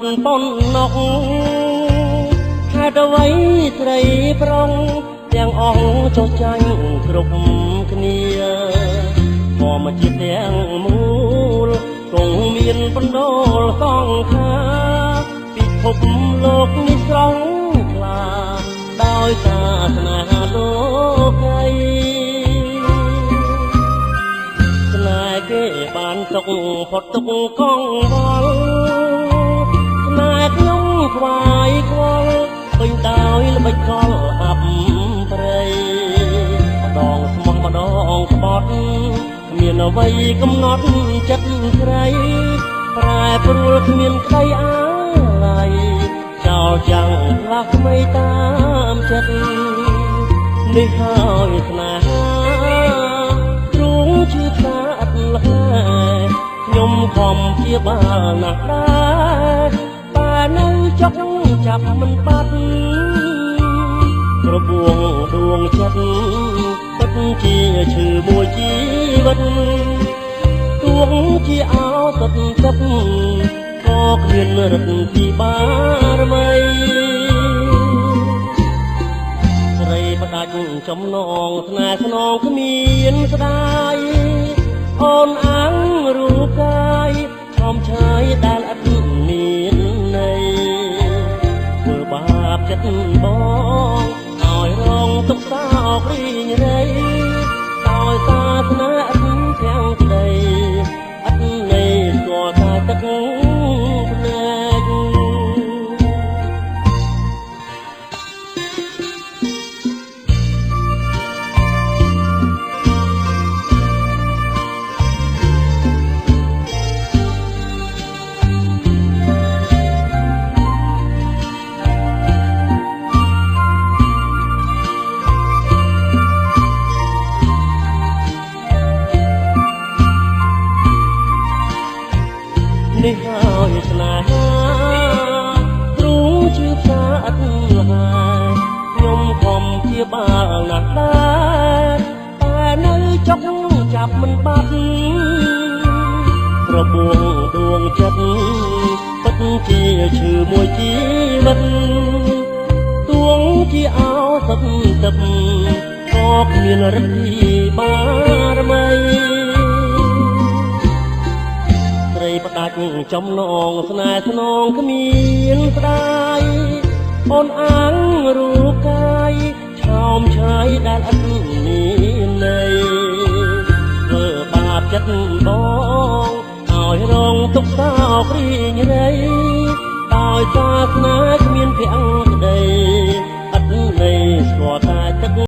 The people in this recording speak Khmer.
ប៉ុនណុកហេតុអ្វីស្រីប្រុងទាំងអង្គចុះចាញ់គ្រប់គ្នាធម្មជាតិទាំងមូលគង់មានបណ្ដោលសង្ខារពិភពលោកនេះស្រស់ថ្លាដោយសារស្នេហាលោកីស្នេហ៍គេបានទុកផុតទុកកង្វល់ស្នេហ៍ខ្ញុំខ្វាយខ្វល់ពេញដោយល្បិចកលអាប់ព្រៃម្ដងស្មោះម្ដងក្បត់គ្មានអ្វីកំណត់ចិត្តស្រីប្រែប្រួលគ្មានក្តីអាឡ័យចោលចាំងផ្លាស់ថ្មីតាមចិត្តនេះហើយស្នេហាទ្រង់ជឿថាអត់លះខ្ញុំខំជាបាលណាស់ដែរតែនៅចុកចាប់មិនបាត់របួងដួងចិត្តពិតជាឈឺមួយជីវិតទួងជាអោសតទឹកក៏គ្មានរឹតពីបារមីស្រីផ្ដាច់ចំណងស្នេហ៍ស្នងគ្មានស្ដាយអូនអាំងរូបកាយឈំឆាយដែលអត់មានន័យធ្វើបាបចិត្តបងឲ្យរងទុកសោករីងរៃដោយសាសនាអត់ទាំងក្តីអត់ន័យស្គាល់តែទឹកភ្នែកនេះហើយស្នេហាទ្រង់ជឿថាអត់លះខ្ញុំខំជាបាលណាស់ដែរតែនៅចុកចាប់មិនបាត់របួងដួងចិត្តពិតជាឈឺមួយជីវិតទួងជាអោសតទឹកក៏គ្មានរឹតពីបារមីស្រីផ្ដាច់ចំណងស្នេហ៍ស្នងគ្មានស្ដាយអូនអាំងរូបកាយឆោមឆាយដែលអត់មានន័យធ្វើបាបចិត្តបងឲ្យរងទុកសោករីងរៃដោយសាសនាគ្មានភ